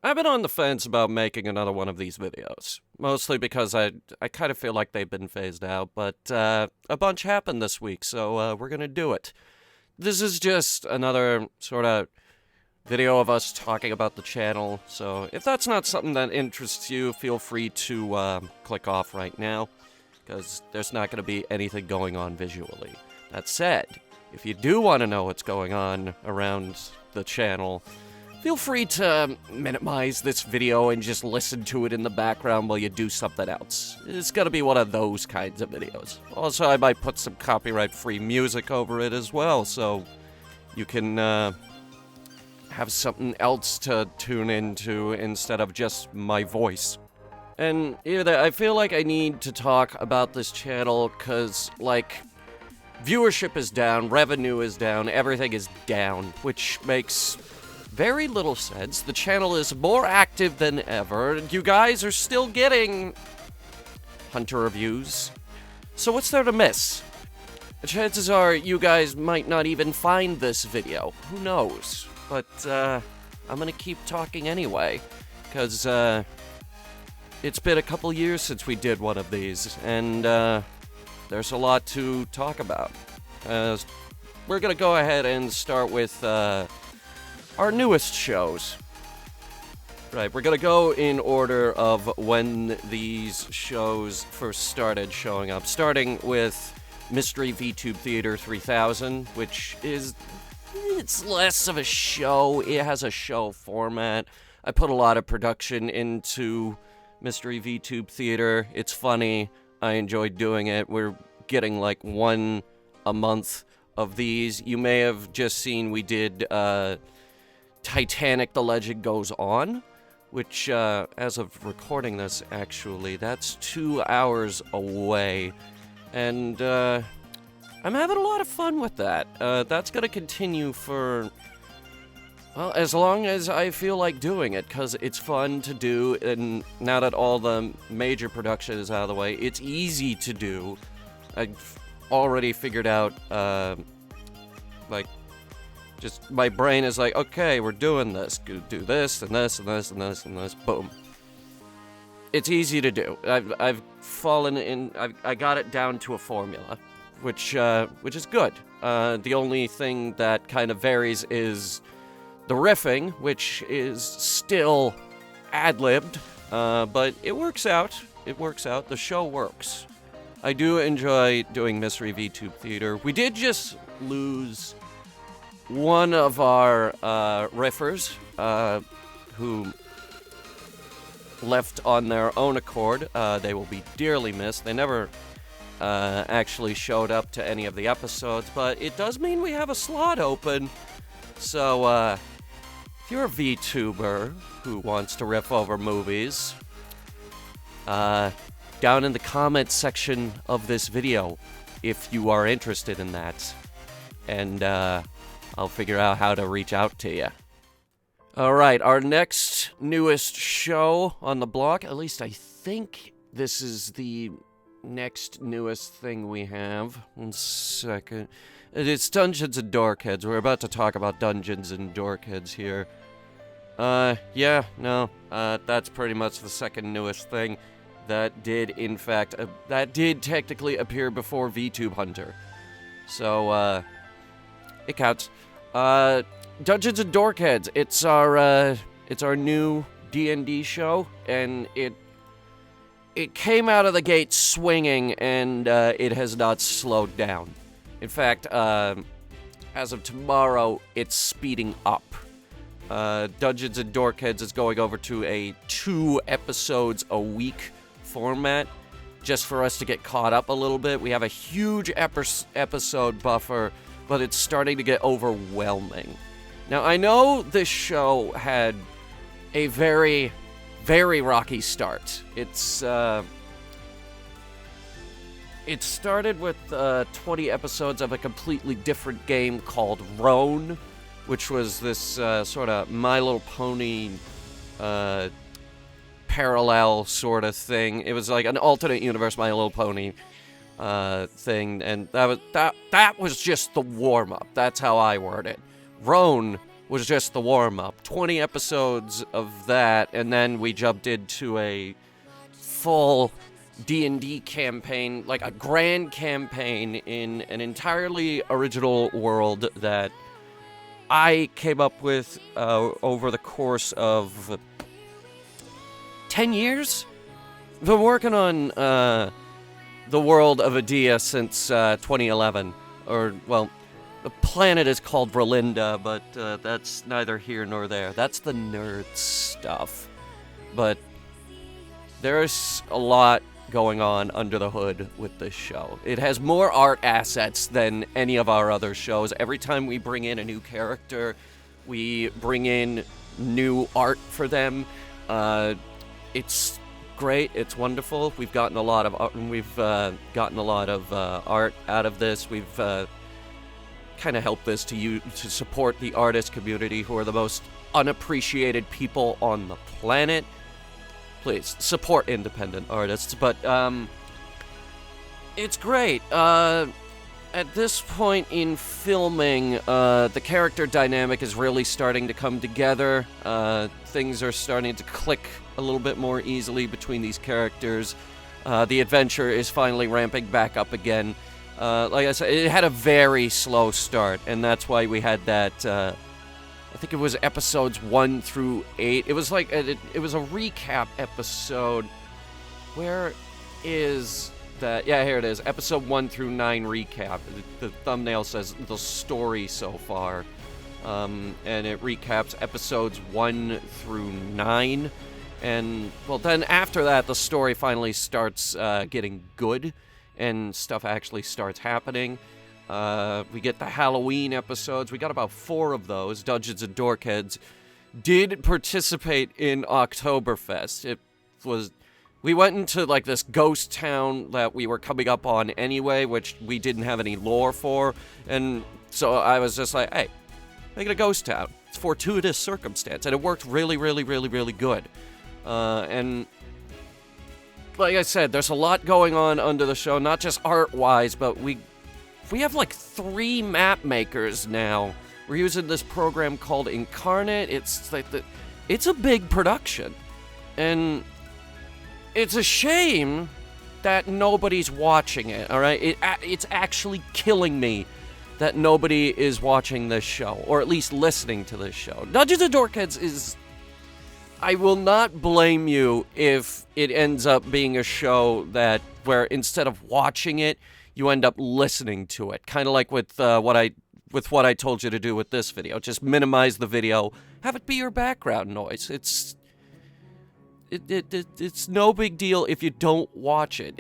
I've been on the fence about making another one of these videos. Mostly because I kind of feel like they've been phased out, but a bunch happened this week, so we're gonna do it. This is just another sort of video of us talking about the channel, so if that's not something that interests you, feel free to click off right now, because there's not gonna be anything going on visually. That said, if you do want to know what's going on around the channel, feel free to minimize this video and just listen to it in the background while you do something else. It's gonna be one of those kinds of videos. Also, I might put some copyright-free music over it as well, so you can have something else to tune into instead of just my voice. And I feel like I need to talk about this channel because, like, viewership is down, revenue is down, everything is down, which makes very little sense. The channel is more active than ever. You guys are still getting Hunter reviews. So what's there to miss? The chances are you guys might not even find this video. Who knows? But I'm gonna keep talking anyway, because it's been a couple years since we did one of these, and there's a lot to talk about. We're gonna go ahead and start with our newest shows. Right, we're gonna go in order of when these shows first started showing up, starting with Mystery VTube Theater 3000, which it's less of a show. It has a show format. I put a lot of production into Mystery VTube Theater. It's funny. I enjoy doing it. We're getting like one a month of these. You may have just seen we did Titanic: The Legend Goes On, which as of recording this, actually, that's 2 hours away. And I'm having a lot of fun with that. That's going to continue for, well, as long as I feel like doing it, because it's fun to do, and now that all the major production is out of the way, it's easy to do. I've already figured out, like, just my brain is like, okay, we're doing this. Do this, and this, and this, and this, and this. Boom. It's easy to do. I've fallen in, I got it down to a formula, which is good. The only thing that kind of varies is the riffing, which is still ad-libbed, but it works out. It works out. The show works. I do enjoy doing Mystery VTube Theater. We did just lose one of our riffers who left on their own accord. They will be dearly missed. They never actually showed up to any of the episodes, but it does mean we have a slot open. So if you're a VTuber who wants to riff over movies, down in the comments section of this video, if you are interested in that, and I'll figure out how to reach out to you. Alright, our next newest show on the block, at least I think this is the next newest thing we have. 1 second. It's Dungeons and Dorkheads. We're about to talk about Dungeons and Dorkheads here. Yeah, no, that's pretty much the second newest thing. That did, in fact, that did technically appear before VTube Hunter. So, it counts. Dungeons and Dorkheads. It's our new D&D show, and it came out of the gate swinging, and it has not slowed down. In fact, as of tomorrow, it's speeding up. Dungeons and Dorkheads is going over to a 2 episodes a week format, just for us to get caught up a little bit. We have a huge episode buffer, but it's starting to get overwhelming. Now, I know this show had a very, very rocky start. It started with 20 episodes of a completely different game called Roan, which was this sort of My Little Pony parallel sort of thing. It was like an alternate universe My Little Pony thing, and that was just the warm-up. That's how I word it. Roan was just the warm-up. 20 episodes of that, and then we jumped into a full D&D campaign, like a grand campaign in an entirely original world that I came up with over the course of 10 years? I've been working on the world of Adia since 2011. Or, well, the planet is called Verlinda, but that's neither here nor there. That's the nerd stuff. But there's a lot going on under the hood with this show. It has more art assets than any of our other shows. Every time we bring in a new character, we bring in new art for them. It's great. It's wonderful. We've gotten a lot of art out of this. We've kind of helped this to support the artist community, who are the most unappreciated people on the planet. Please support independent artists. But it's great. At this point in filming, the character dynamic is really starting to come together. Things are starting to click a little bit more easily between these characters. The adventure is finally ramping back up again. Like I said, it had a very slow start, and that's why we had that, I think it was episodes 1 through 8. It was like, it was a recap episode. Where is that? Yeah, here it is. Episode 1 through 9 recap. The thumbnail says the story so far. And it recaps episodes 1 through 9. And, well, then after that, the story finally starts getting good, and stuff actually starts happening. We get the Halloween episodes. We got about 4 of those. Dungeons and Dorkheads did participate in Oktoberfest. It was... We went into, like, this ghost town that we were coming up on anyway, which we didn't have any lore for, and so I was just like, hey, make it a ghost town. It's fortuitous circumstance, and it worked really, really, really, really good. And like I said, there's a lot going on under the show, not just art-wise, but we have like 3 map makers now. We're using this program called Incarnate. It's like it's a big production, and it's a shame that nobody's watching it. All right, it's actually killing me that nobody is watching this show, or at least listening to this show. Dungeons and Dorkheads is... I will not blame you if it ends up being a show that where instead of watching it, you end up listening to it. Kind of like with what I told you to do with this video. Just minimize the video, have it be your background noise. It's no big deal if you don't watch it.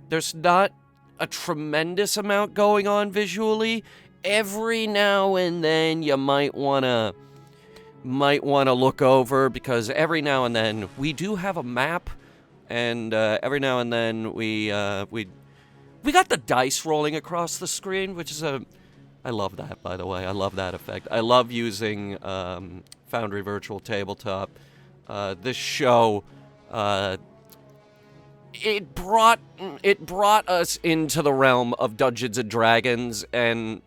There's not a tremendous amount going on visually. Every now and then you might wanna look over, because every now and then we do have a map, and every now and then we got the dice rolling across the screen, which is I love that, by the way. I love that effect. I love using Foundry Virtual Tabletop. This show, it brought us into the realm of Dungeons and Dragons, and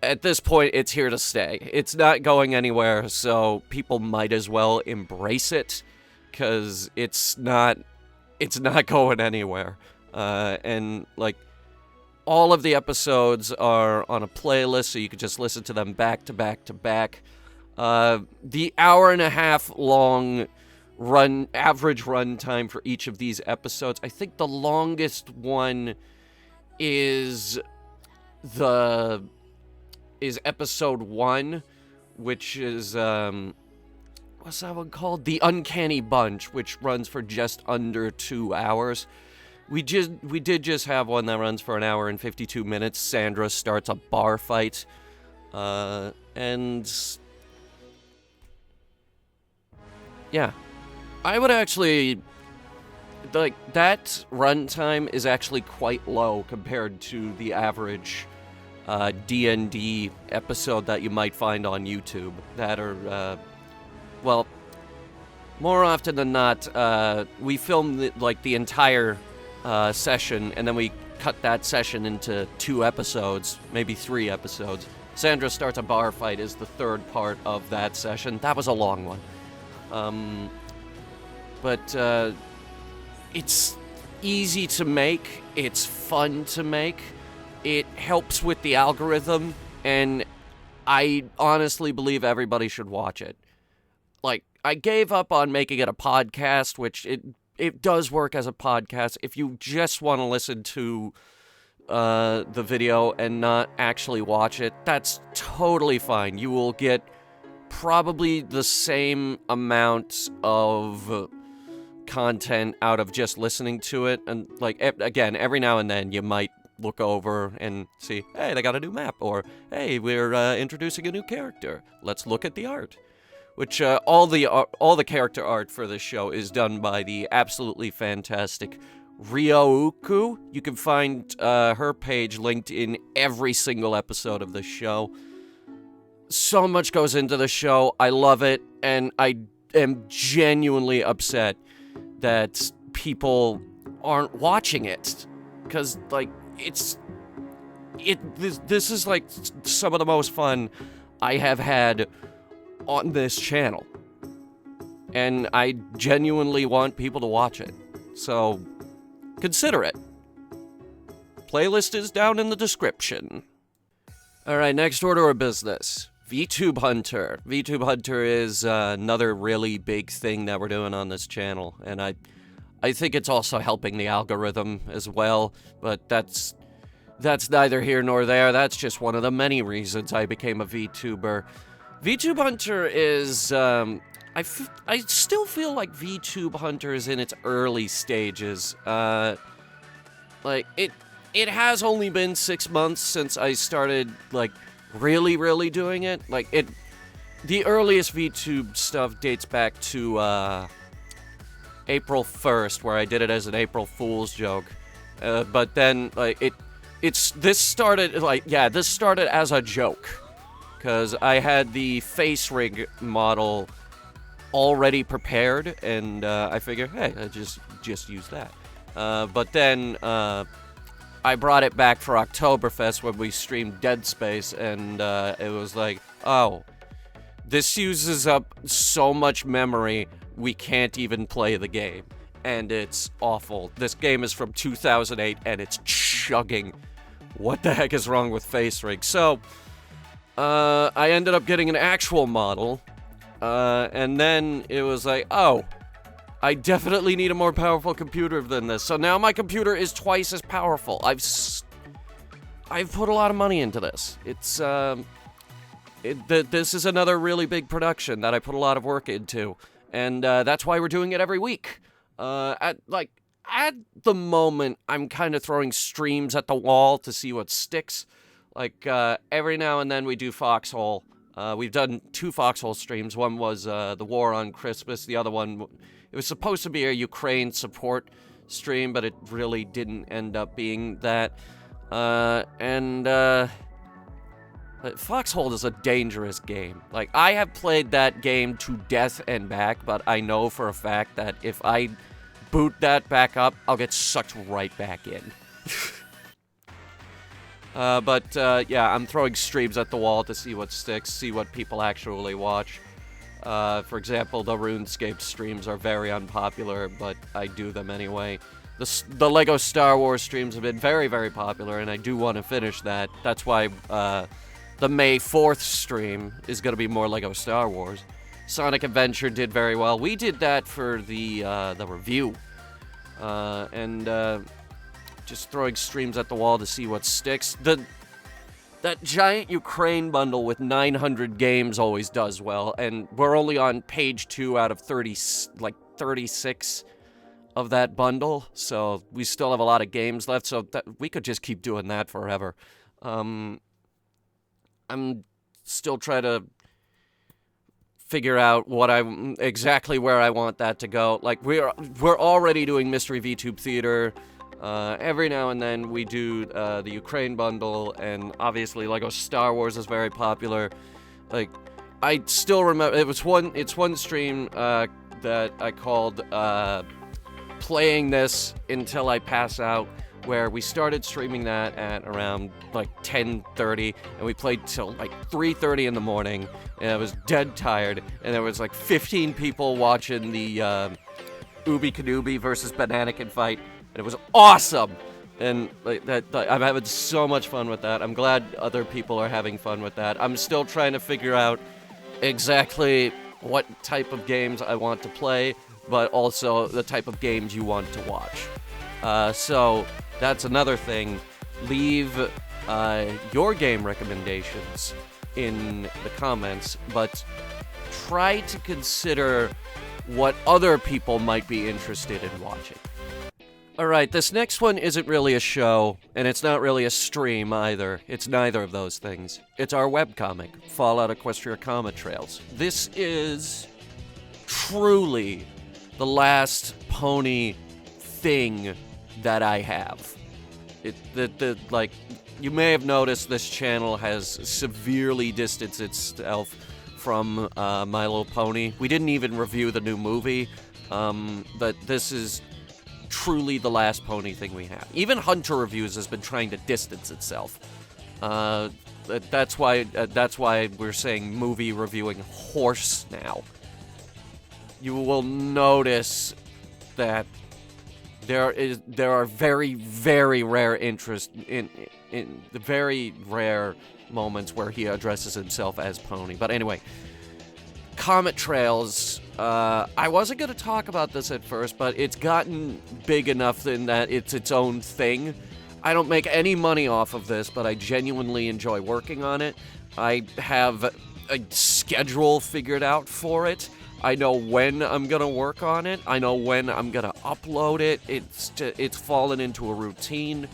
at this point, it's here to stay. It's not going anywhere, so people might as well embrace it, because it's not going anywhere. And, like, all of the episodes are on a playlist, so you can just listen to them back to back to back. The hour-and-a-half long average run time for each of these episodes. I think the longest one is episode 1, which is, what's that one called? The Uncanny Bunch, which runs for just under 2 hours. We did just have one that runs for 1 hour and 52 minutes. Sandra starts a bar fight, and yeah, I would actually, like, that runtime is actually quite low compared to the average D&D episode that you might find on YouTube that are, well, more often than not, we film the entire session, and then we cut that session into 2 episodes, maybe 3 episodes. Sandra Starts a Bar Fight is the third part of that session. That was a long one. But it's easy to make. It's fun to make. It helps with the algorithm, and I honestly believe everybody should watch it. Like, I gave up on making it a podcast, which it does work as a podcast. If you just want to listen to the video and not actually watch it, that's totally fine. You will get probably the same amount of content out of just listening to it. And, like, again, every now and then you might look over and see, hey, they got a new map, or hey, we're introducing a new character. Let's look at the art. Which all the character art for this show is done by the absolutely fantastic Ryouku. You can find her page linked in every single episode of this show. So much goes into the show. I love it, and I am genuinely upset that people aren't watching it, because, like, this is like some of the most fun I have had on this channel, and I genuinely want people to watch it, so consider it. Playlist is down in the description. Alright, next order of business. VTube Hunter. VTube Hunter is another really big thing that we're doing on this channel, and I think it's also helping the algorithm as well, but that's neither here nor there. That's just one of the many reasons I became a VTuber. VTube Hunter is, I still feel like VTube Hunter is in its early stages. Like, it has only been 6 months since I started, like, really doing it. Like, the earliest VTube stuff dates back to, April 1st, where I did it as an April Fool's joke. But then, like, this started as a joke. Because I had the face rig model already prepared, and I figured, hey, I just use that. But then I brought it back for Oktoberfest when we streamed Dead Space, and it was like, oh, this uses up so much memory, we can't even play the game. And it's awful. This game is from 2008, and it's chugging. What the heck is wrong with face rig? So I ended up getting an actual model, and then it was like, oh, I definitely need a more powerful computer than this. So now my computer is twice as powerful. I've put a lot of money into this. This is another really big production that I put a lot of work into, and that's why we're doing it every week. At the moment, I'm kind of throwing streams at the wall to see what sticks. Like, every now and then we do Foxhole. We've done 2 Foxhole streams. One was the War on Christmas. The other one, it was supposed to be a Ukraine support stream, but it really didn't end up being that. Foxhole is a dangerous game. Like, I have played that game to death and back, but I know for a fact that if I boot that back up, I'll get sucked right back in. Yeah, I'm throwing streams at the wall to see what sticks, see what people actually watch. For example, the RuneScape streams are very unpopular, but I do them anyway. The LEGO Star Wars streams have been very popular, and I do want to finish that. That's why the May 4th stream is going to be more LEGO Star Wars. Sonic Adventure did very well. We did that for the review. Just throwing streams at the wall to see what sticks. That giant Ukraine bundle with 900 games always does well, and we're only on page 2 out of 36 of that bundle, so we still have a lot of games left, so we could just keep doing that forever. I'm still trying to figure out exactly where I want that to go. Like, we're already doing Mystery VTube Theater. Every now and then we do the Ukraine bundle, and obviously LEGO Star Wars is very popular. Like, I still remember, it's one stream that I called Playing This Until I Pass Out, where we started streaming that at around like 10:30, and we played till like 3:30 in the morning, and I was dead tired, and there was like 15 people watching the Ooby Kanoobie versus Bananakin fight, and it was awesome. And I'm having so much fun with that. I'm glad other people are having fun with that. I'm still trying to figure out exactly what type of games I want to play, but also the type of games you want to watch. So that's another thing. Leave your game recommendations in the comments, but try to consider what other people might be interested in watching. Alright, this next one isn't really a show, and it's not really a stream either. It's neither of those things. It's our webcomic, Fallout Equestria Comet Trails. This is truly the last pony thing that I have. You may have noticed this channel has severely distanced itself from My Little Pony. We didn't even review the new movie, but this is truly the last pony thing we have. Even Hunter Reviews has been trying to distance itself. That's why we're saying movie reviewing horse now. You will notice that there are very, very rare interest in the very rare moments where he addresses himself as Pony. But anyway, Comet Trails, I wasn't going to talk about this at first, but it's gotten big enough in that it's its own thing. I don't make any money off of this, but I genuinely enjoy working on it. I have a schedule figured out for it. I know when I'm going to work on it. I know when I'm going to upload it. It's fallen into a routine,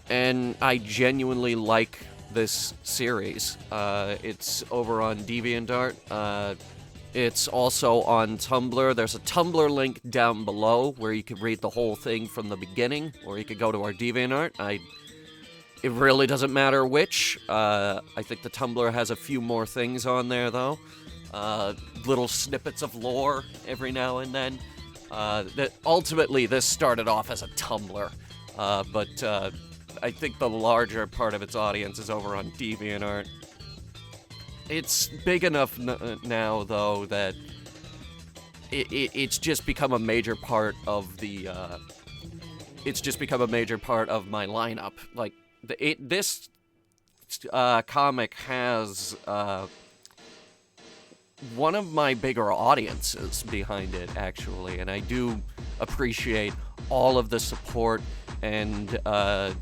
and I genuinely like this series. It's over on DeviantArt. It's also on Tumblr. There's a Tumblr link down below where you can read the whole thing from the beginning, or you could go to our DeviantArt. It really doesn't matter which. I think the Tumblr has a few more things on there, though. Little snippets of lore every now and then. Ultimately, this started off as a Tumblr, but I think the larger part of its audience is over on DeviantArt. It's big enough now, though, that it's just become a major part of the. It's just become a major part of my lineup. Like this comic has one of my bigger audiences behind it, actually, and I do appreciate all of the support and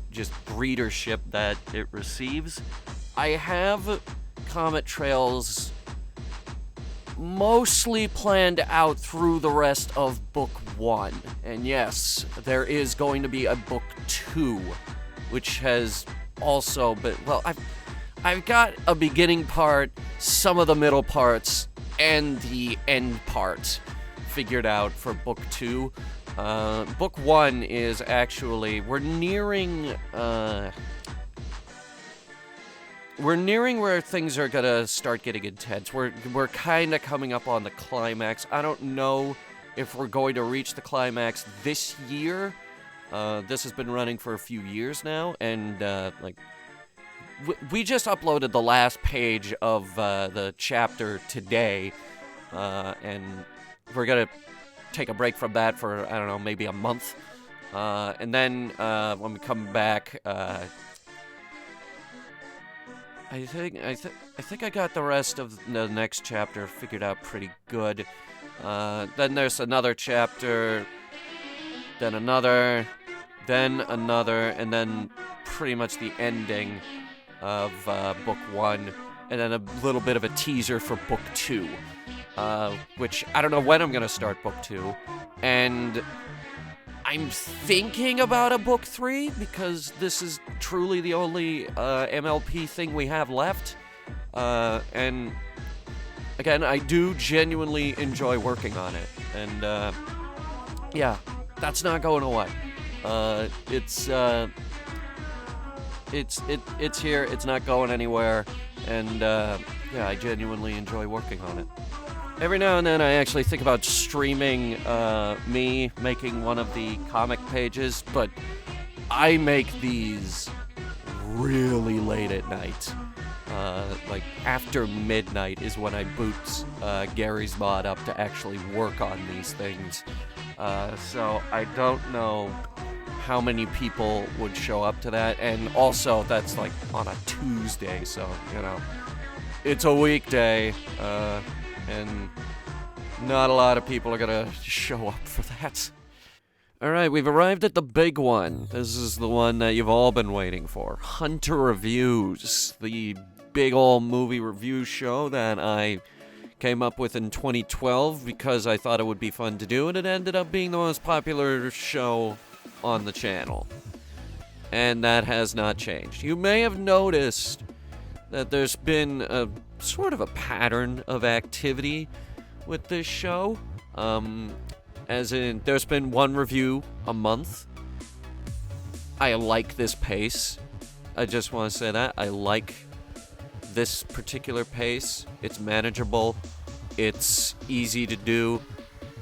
just readership that it receives. I have Comet Trails mostly planned out through the rest of Book 1. And yes, there is going to be a Book 2, which has also been... Well, I've got a beginning part, some of the middle parts, and the end part figured out for Book 2. Book 1 is actually... We're nearing where things are gonna start getting intense. We're kinda coming up on the climax. I don't know if we're going to reach the climax this year. This has been running for a few years now, and we just uploaded the last page of the chapter today, and we're gonna take a break from that for, I don't know, maybe a month. And then when we come back, I think I got the rest of the next chapter figured out pretty good. Then there's another chapter, then another, and then pretty much the ending of Book 1, and then a little bit of a teaser for Book 2, which I don't know when I'm going to start Book 2, and I'm thinking about a Book 3, because this is truly the only MLP thing we have left. And again, I do genuinely enjoy working on it. And yeah, that's not going away. It's here, it's not going anywhere, and yeah, I genuinely enjoy working on it. Every now and then I actually think about streaming me making one of the comic pages, but I make these really late at night. Like after midnight is when I boot Gary's Mod up to actually work on these things. So I don't know how many people would show up to that, and also that's like on a Tuesday, so it's a weekday, and not a lot of people are gonna show up for that. Alright, we've arrived at the big one. This is the one that you've all been waiting for. Hunter Reviews, the big ol' movie review show that I came up with in 2012 because I thought it would be fun to do, and it ended up being the most popular show on the channel. And that has not changed. You may have noticed that there's been a sort of a pattern of activity with this show. As in, there's been one review a month. I like this pace. I just want to say that. I like this particular pace. It's manageable. It's easy to do.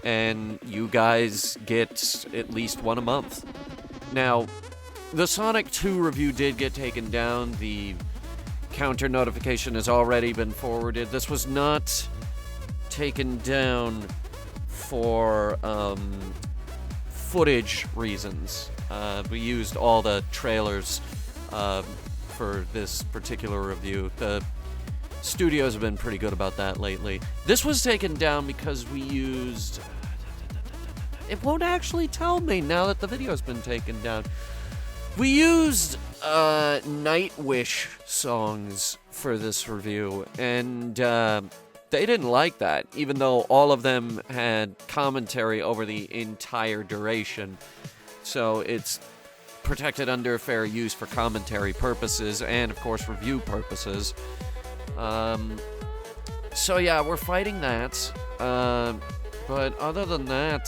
And you guys get at least one a month. Now, the Sonic 2 review did get taken down. The counter notification has already been forwarded. This was not taken down for footage reasons. We used all the trailers for this particular review. The studios have been pretty good about that lately. This was taken down because we used... It won't actually tell me now that the video's been taken down. We used Nightwish songs for this review, and they didn't like that, even though all of them had commentary over the entire duration. So it's protected under fair use for commentary purposes and, of course, review purposes. So yeah, we're fighting that. But other than that,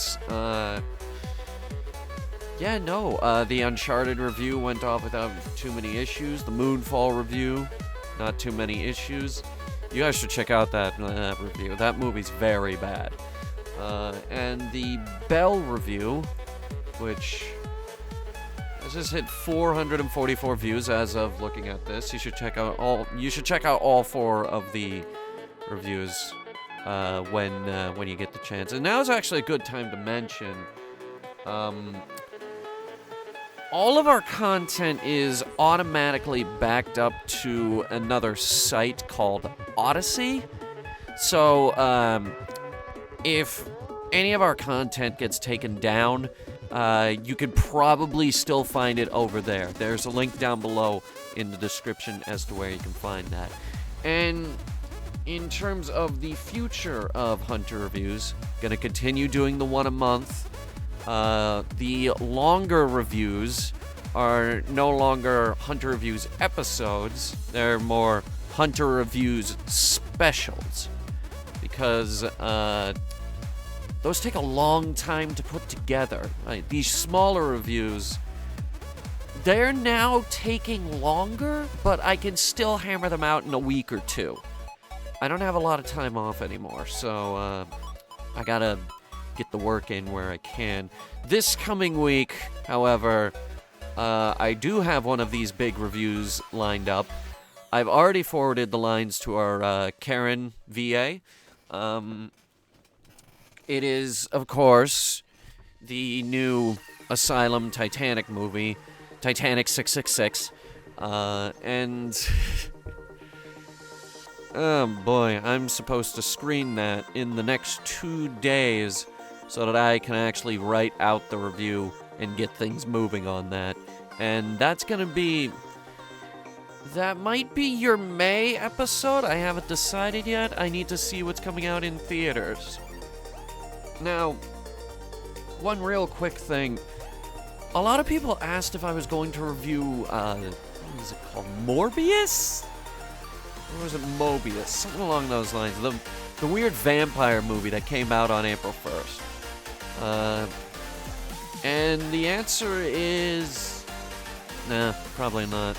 the Uncharted review went off without too many issues. The Moonfall review, not too many issues. You guys should check out that review. That movie's very bad. And the Bell review, which has just hit 444 views as of looking at this. You should check out all 4 of the reviews when you get the chance. And now is actually a good time to mention. All of our content is automatically backed up to another site called Odyssey. So, if any of our content gets taken down, you could probably still find it over there. There's a link down below in the description as to where you can find that. And in terms of the future of Hunter Reviews, gonna continue doing the one a month. The longer reviews are no longer Hunter Reviews episodes. They're more Hunter Reviews specials. Because those take a long time to put together. Right? These smaller reviews, they're now taking longer, but I can still hammer them out in a week or 2. I don't have a lot of time off anymore, so I gotta get the work in where I can. This coming week, however, I do have one of these big reviews lined up. I've already forwarded the lines to our Karen VA. It is, of course, the new Asylum Titanic movie, Titanic 666, and... Oh boy, I'm supposed to screen that in the next 2 days so that I can actually write out the review and get things moving on that. And that's gonna be... That might be your May episode. I haven't decided yet. I need to see what's coming out in theaters. Now, one real quick thing. A lot of people asked if I was going to review, what is it called? Morbius? Or was it Mobius? Something along those lines. The weird vampire movie that came out on April 1st. And the answer is... Nah, probably not.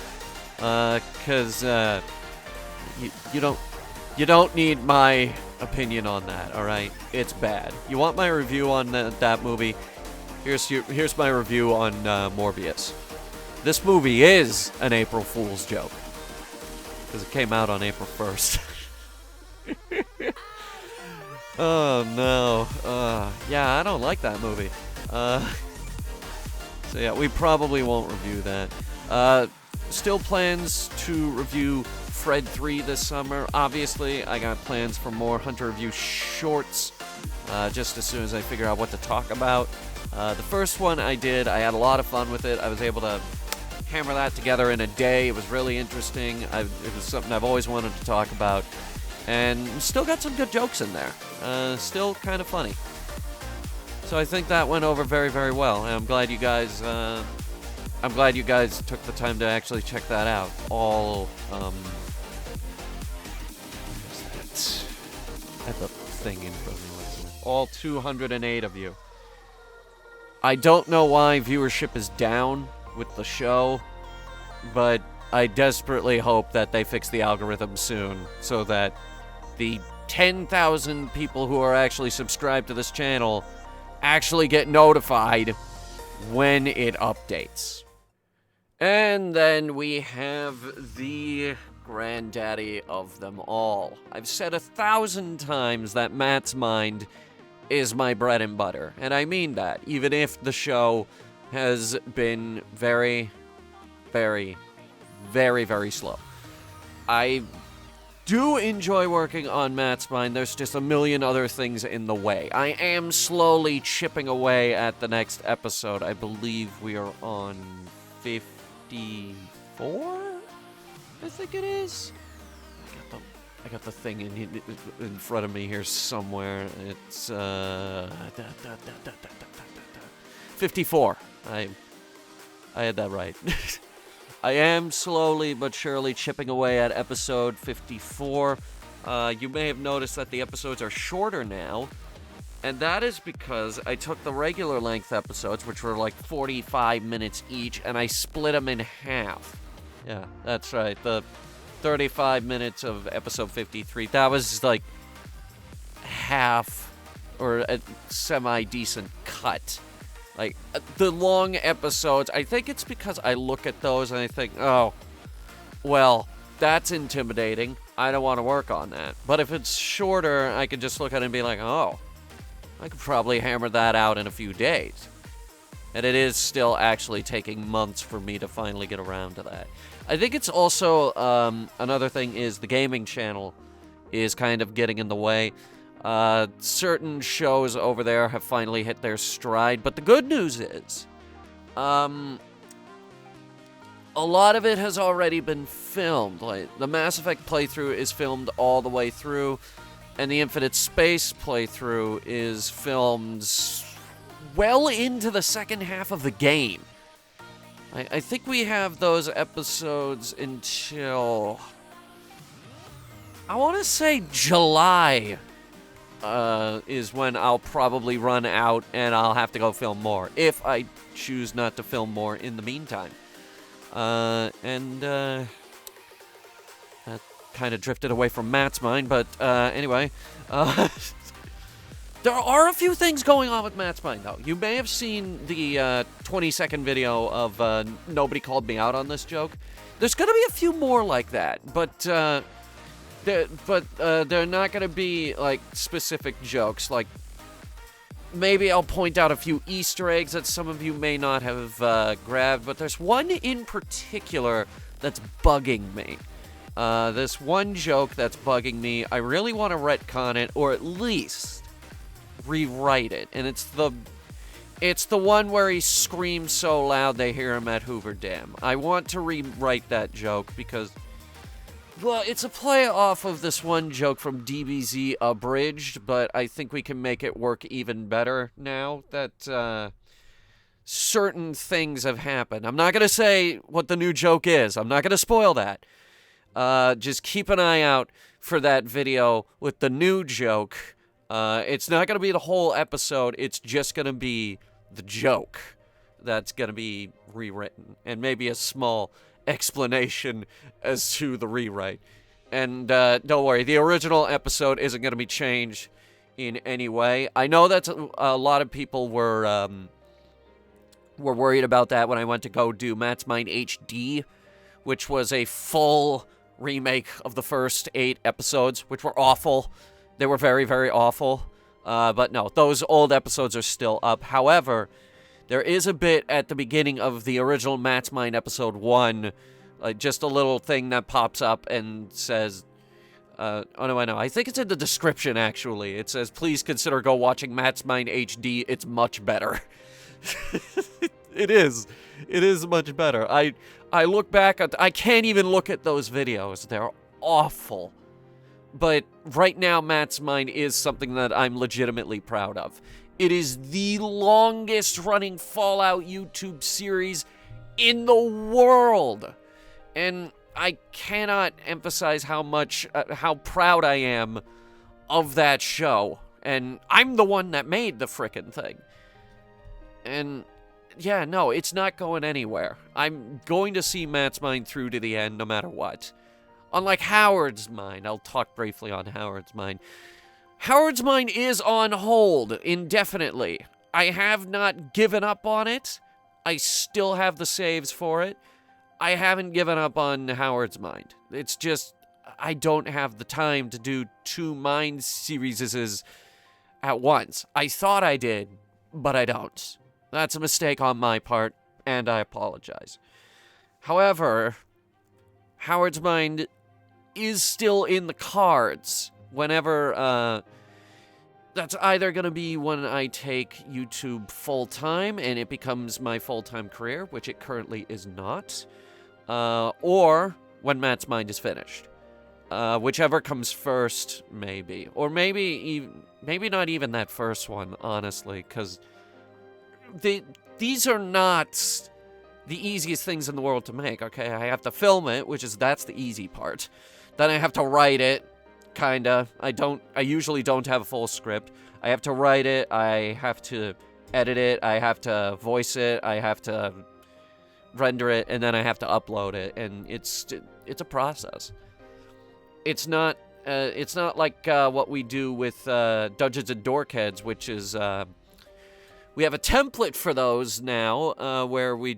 Cause, you don't need my opinion on that, alright? It's bad. You want my review on that movie? Here's my review on Morbius. This movie is an April Fool's joke. Because it came out on April 1st. Oh, no. Yeah, I don't like that movie. So yeah, we probably won't review that. Still plans to review Fred 3 this summer. Obviously, I got plans for more Hunter review shorts, just as soon as I figure out what to talk about. The first one I did, I had a lot of fun with it. I was able to hammer that together in a day. It was really interesting. It was something I've always wanted to talk about. And still got some good jokes in there. Still kind of funny. So I think that went over very, very well. And I'm glad you guys took the time to actually check that out. All, I have the thing in front of me. All 208 of you. I don't know why viewership is down with the show, but I desperately hope that they fix the algorithm soon so that the 10,000 people who are actually subscribed to this channel actually get notified when it updates. And then we have the granddaddy of them all. I've said 1,000 times that Matt's Mind is my bread and butter, and I mean that, even if the show has been very, very, very, very slow. I do enjoy working on Matt's Mind. There's just a million other things in the way. I am slowly chipping away at the next episode. I believe we are on 54? I think it is. I got the thing in front of me here somewhere. It's 54. I had that right. I am slowly but surely chipping away at episode 54. You may have noticed that the episodes are shorter now, and that is because I took the regular length episodes, which were like 45 minutes each, and I split them in half. Yeah, that's right. The 35 minutes of episode 53, that was like half or a semi-decent cut. Like, the long episodes, I think it's because I look at those and I think, oh, well, that's intimidating. I don't want to work on that. But if it's shorter, I can just look at it and be like, oh, I could probably hammer that out in a few days. And it is still actually taking months for me to finally get around to that. I think it's also, another thing is the gaming channel is kind of getting in the way. Certain shows over there have finally hit their stride, but the good news is, a lot of it has already been filmed. Like, the Mass Effect playthrough is filmed all the way through, and the Infinite Space playthrough is filmed well into the second half of the game. I think we have those episodes until, I want to say July. Is when I'll probably run out and I'll have to go film more, if I choose not to film more in the meantime. That kind of drifted away from Matt's Mind, but anyway, there are a few things going on with Matt's Mind, though. You may have seen the 20-second video of Nobody Called Me Out on this joke. There's gonna be a few more like that, but they're not going to be, like, specific jokes. Like, maybe I'll point out a few Easter eggs that some of you may not have grabbed, but there's one in particular that's bugging me. This one joke that's bugging me, I really want to retcon it, or at least rewrite it. And it's the one where he screams so loud they hear him at Hoover Dam. I want to rewrite that joke because, well, it's a play off of this one joke from DBZ Abridged, but I think we can make it work even better now that certain things have happened. I'm not going to say what the new joke is. I'm not going to spoil that. Just keep an eye out for that video with the new joke. It's not going to be the whole episode. It's just going to be the joke that's going to be rewritten, and maybe a small explanation as to the rewrite. And don't worry, the original episode isn't going to be changed in any way. I know that a lot of people were were worried about that when I went to go do Matt's Mind HD, which was a full remake of the first 8 episodes, which were awful. They were very, very awful. But no, those old episodes are still up. However, there is a bit at the beginning of the original Matt's Mind episode 1, just a little thing that pops up and says, oh no, I know. I think it's in the description, actually. It says, please consider go watching Matt's Mind HD. It's much better. It is. It is much better. I look back at... I can't even look at those videos. They're awful. But right now, Matt's Mind is something that I'm legitimately proud of. It is the longest-running Fallout YouTube series in the world. And I cannot emphasize how proud I am of that show. And I'm the one that made the frickin' thing. And yeah, no, it's not going anywhere. I'm going to see Matt's Mind through to the end no matter what. Unlike Howard's Mind, I'll talk briefly on Howard's Mind. Howard's Mind is on hold indefinitely. I have not given up on it. I still have the saves for it. I haven't given up on Howard's Mind. It's just, I don't have the time to do 2 Mind series at once. I thought I did, but I don't. That's a mistake on my part, and I apologize. However, Howard's Mind is still in the cards whenever, that's either going to be when I take YouTube full-time and it becomes my full-time career, which it currently is not, or when Matt's Mind is finished. Whichever comes first, maybe. Or maybe not even that first one, honestly, because these are not the easiest things in the world to make, okay? I have to film it, that's the easy part. Then I have to write it, kinda. I usually don't have a full script. I have to write it, I have to edit it, I have to voice it, I have to render it, and then I have to upload it, and it's a process. It's not like what we do with Dungeons and Dorkheads, which is we have a template for those now, where we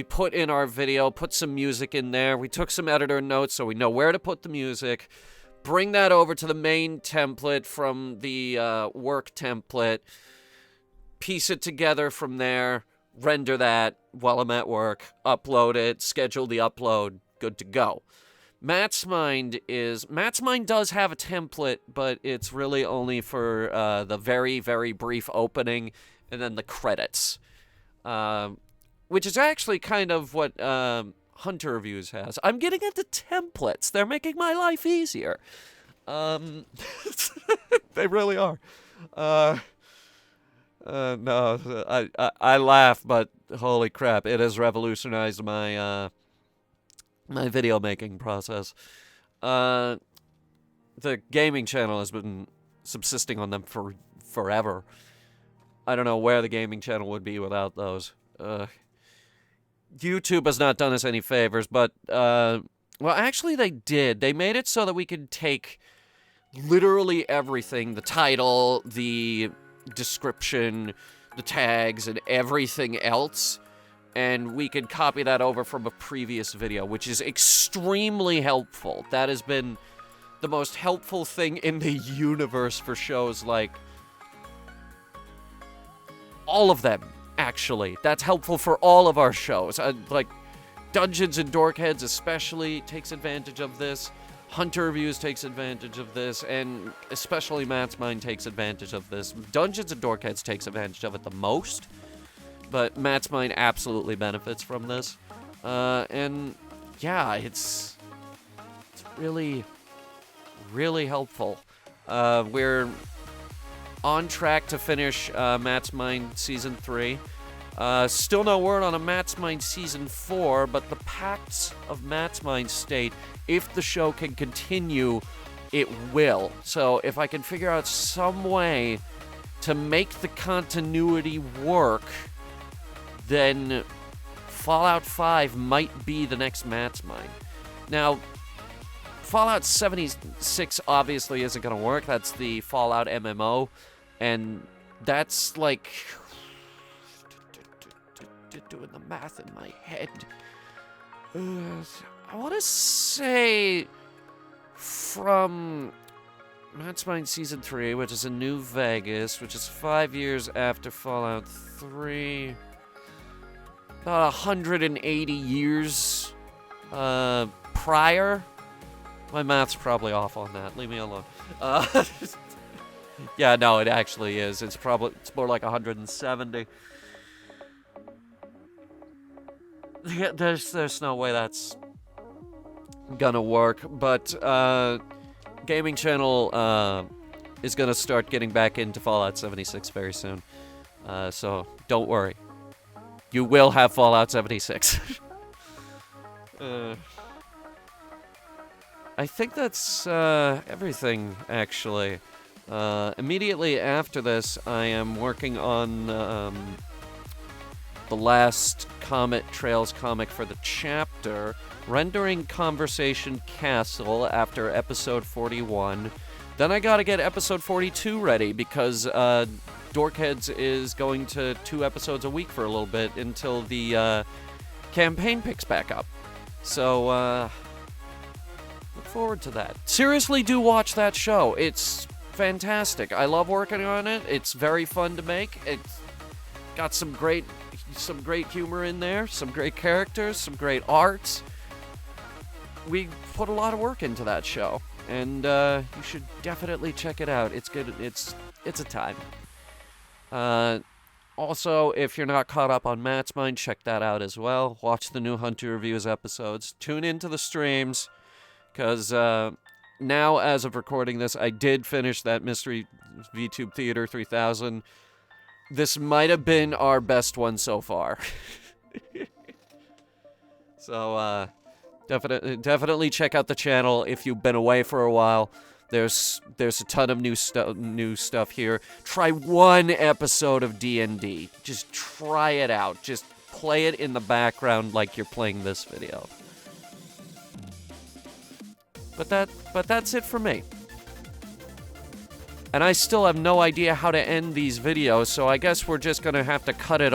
put in our video, put some music in there. We took some editor notes so we know where to put the music. Bring that over to the main template from the work template. Piece it together from there. Render that while I'm at work. Upload it. Schedule the upload. Good to go. Matt's Mind does have a template, but it's really only for the very, very brief opening and then the credits. Which is actually kind of what Hunter Reviews has. I'm getting into templates. They're making my life easier. They really are. No, I laugh, but holy crap, it has revolutionized my my video making process. The gaming channel has been subsisting on them for forever. I don't know where the gaming channel would be without those. YouTube has not done us any favors, but, well, actually they did. They made it so that we could take literally everything, the title, the description, the tags, and everything else, and we could copy that over from a previous video, which is extremely helpful. That has been the most helpful thing in the universe for shows like all of them. Actually, that's helpful for all of our shows. Like, Dungeons and Dorkheads especially takes advantage of this. Hunter Reviews takes advantage of this, and especially Matt's Mind takes advantage of this. Dungeons and Dorkheads takes advantage of it the most, but Matt's Mind absolutely benefits from this. And yeah, it's really, really helpful. We're on track to finish Matt's Mind Season 3. Still no word on a Matt's Mind Season 4, but the pacts of Matt's Mind state, if the show can continue, it will. So if I can figure out some way to make the continuity work, then Fallout 5 might be the next Matt's Mind. Now, Fallout 76 obviously isn't going to work. That's the Fallout MMO, and that's like doing the math in my head. I want to say from Matchmind Season 3, which is in New Vegas, which is 5 years after Fallout 3. About 180 years prior. My math's probably off on that. Leave me alone. Yeah, no, it actually is. It's more like 170. Yeah, there's no way that's gonna work. But Gaming Channel is gonna start getting back into Fallout 76 very soon. So don't worry. You will have Fallout 76. I think that's everything, actually. Immediately after this, I am working on the last Comet Trails comic for the chapter, rendering Conversation Castle after episode 41. Then I gotta get episode 42 ready, because Dorkheads is going to 2 episodes a week for a little bit until the campaign picks back up. So, look forward to that. Seriously, do watch that show. It's fantastic. I love working on it. It's very fun to make. It's got some great humor in there, some great characters, some great art. We put a lot of work into that show, and you should definitely check it out. It's good. It's a time. Also, if you're not caught up on Matt's Mind, check that out as well. Watch the new Hunter Reviews episodes. Tune into the streams, because now, as of recording this, I did finish that Mystery VTube Theater 3000. This might have been our best one so far. So, definitely check out the channel if you've been away for a while. There's a ton of new stuff here. Try one episode of D&D. Just try it out. Just play it in the background like you're playing this video. But that's it for me. And I still have no idea how to end these videos, so I guess we're just gonna have to cut it